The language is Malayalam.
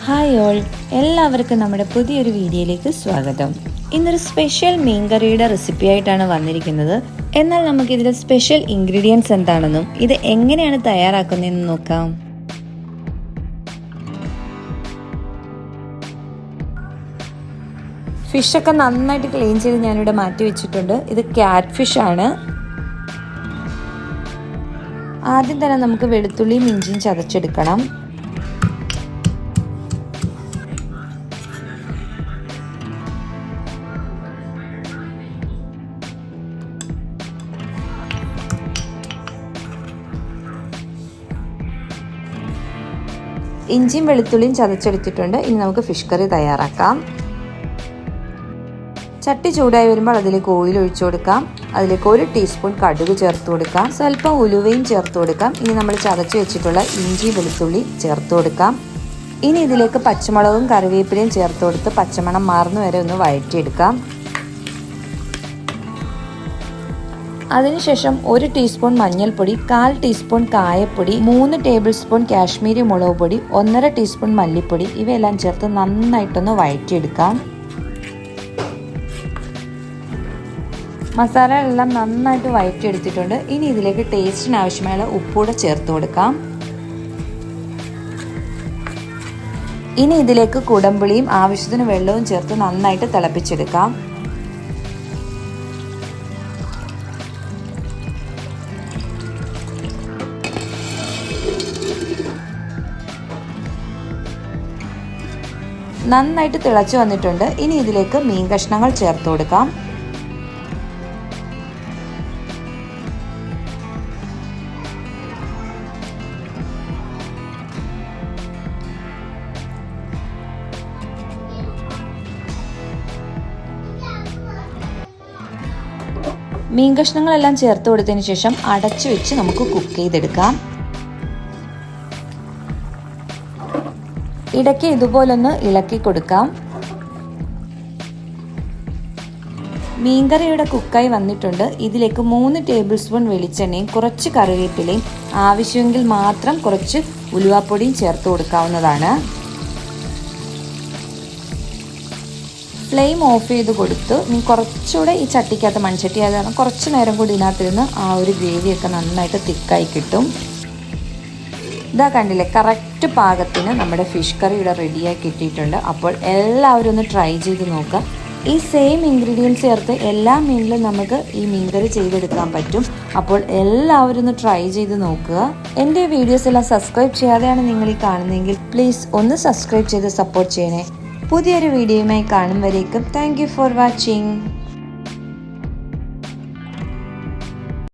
ഹായ് ഓൾ, എല്ലാവർക്കും നമ്മുടെ പുതിയൊരു വീഡിയോയിലേക്ക് സ്വാഗതം. ഇന്നൊരു സ്പെഷ്യൽ മീൻകറിയുടെ റെസിപ്പി ആയിട്ടാണ് വന്നിരിക്കുന്നത്. എന്നാൽ നമുക്കിതിലെ സ്പെഷ്യൽ ഇൻഗ്രീഡിയൻസ് എന്താണെന്നും ഇത് എങ്ങനെയാണ് തയ്യാറാക്കുന്നതെന്ന് നോക്കാം. ഫിഷൊക്കെ നന്നായിട്ട് ക്ലീൻ ചെയ്ത് ഞാനിവിടെ മാറ്റി വെച്ചിട്ടുണ്ട്. ഇത് ക്യാറ്റ് ഫിഷ് ആണ്. ആദ്യം തന്നെ നമുക്ക് വെളുത്തുള്ളിയും ഇഞ്ചിയും ചതച്ചെടുക്കണം. ഇഞ്ചിയും വെളുത്തുള്ളിയും ചതച്ചെടുത്തിട്ടുണ്ട്. ഇനി നമുക്ക് ഫിഷ് കറി തയ്യാറാക്കാം. ചട്ടി ചൂടായി വരുമ്പോൾ അതിലേക്ക് ഓയിൽ ഒഴിച്ചു കൊടുക്കാം. അതിലേക്ക് 1 ടീസ്പൂൺ കടുക് ചേർത്ത് കൊടുക്കാം. സ്വല്പം ഉലുവയും ചേർത്ത് കൊടുക്കാം. ഇനി നമ്മൾ ചതച്ച് വെച്ചിട്ടുള്ള ഇഞ്ചി വെളുത്തുള്ളി ചേർത്ത് കൊടുക്കാം. ഇനി ഇതിലേക്ക് പച്ചമുളകും കറിവേപ്പിലയും ചേർത്ത് കൊടുത്ത് പച്ചമണം മാറുന്ന വരെ ഒന്ന് വഴറ്റിയെടുക്കാം. അതിനുശേഷം 1 ടീസ്പൂൺ മഞ്ഞൾപ്പൊടി, 1/4 ടീസ്പൂൺ കായപ്പൊടി, 3 ടേബിൾ സ്പൂൺ കാശ്മീരി മുളക് പൊടി, 1/2 ടീസ്പൂൺ മല്ലിപ്പൊടി ഇവയെല്ലാം ചേർത്ത് നന്നായിട്ടൊന്ന് വഴറ്റിയെടുക്കാം. മസാലകളെല്ലാം നന്നായിട്ട് വഴറ്റിയെടുത്തിട്ടുണ്ട്. ഇനി ഇതിലേക്ക് ടേസ്റ്റിന് ആവശ്യമായ ഉപ്പൂടെ ചേർത്ത് കൊടുക്കാം. ഇനി ഇതിലേക്ക് കുടംപുളിയും ആവശ്യത്തിന് വെള്ളവും ചേർത്ത് നന്നായിട്ട് തിളപ്പിച്ചെടുക്കാം. നന്നായിട്ട് തിളച്ചു വന്നിട്ടുണ്ട്. ഇനി ഇതിലേക്ക് മീൻ കഷ്ണങ്ങൾ ചേർത്ത് കൊടുക്കാം. മീൻ കഷ്ണങ്ങളെല്ലാം ചേർത്ത് കൊടുത്തതിന് ശേഷം അടച്ചു വെച്ച് നമുക്ക് കുക്ക് ചെയ്തെടുക്കാം. ഇടയ്ക്ക് ഇതുപോലൊന്ന് ഇളക്കി കൊടുക്കാം. മീൻകറിയുടെ കുക്കായി വന്നിട്ടുണ്ട്. ഇതിലേക്ക് 3 ടേബിൾ സ്പൂൺ വെളിച്ചെണ്ണയും കുറച്ച് കറിവേപ്പിലയും ആവശ്യമെങ്കിൽ മാത്രം കുറച്ച് ഉലുവാപ്പൊടിയും ചേർത്ത് കൊടുക്കാവുന്നതാണ്. ഫ്ലെയിം ഓഫ് ചെയ്ത് കൊടുത്ത് കുറച്ചുകൂടെ ഈ ചട്ടിക്കകത്ത് മൺചട്ടി ആയത് കാരണം കുറച്ച് നേരം കൂടി ഇതിനകത്തിരുന്ന് ആ ഒരു ഗ്രേവിയൊക്കെ നന്നായിട്ട് തിക്കായി കിട്ടും. ഇതാ കണ്ടില്ലേ, കറക്റ്റ് പാകത്തിന് നമ്മുടെ ഫിഷ് കറി ഇവിടെ റെഡിയായി കിട്ടിയിട്ടുണ്ട്. അപ്പോൾ എല്ലാവരും ഒന്ന് ട്രൈ ചെയ്ത് നോക്കുക. ഈ സെയിം ഇൻഗ്രീഡിയൻസ് ചേർത്ത് എല്ലാ മീനിലും നമുക്ക് ഈ മീൻകറി ചെയ്തെടുക്കാൻ പറ്റും. അപ്പോൾ എല്ലാവരും ഒന്ന് ട്രൈ ചെയ്ത് നോക്കുക. എൻ്റെ വീഡിയോസ് എല്ലാം സബ്സ്ക്രൈബ് ചെയ്യാതെയാണ് നിങ്ങൾ ഈ കാണുന്നതെങ്കിൽ പ്ലീസ് ഒന്ന് സബ്സ്ക്രൈബ് ചെയ്ത് സപ്പോർട്ട് ചെയ്യണേ. പുതിയൊരു വീഡിയോയുമായി കാണും വരേക്കും താങ്ക് യു ഫോർ വാച്ചിങ്.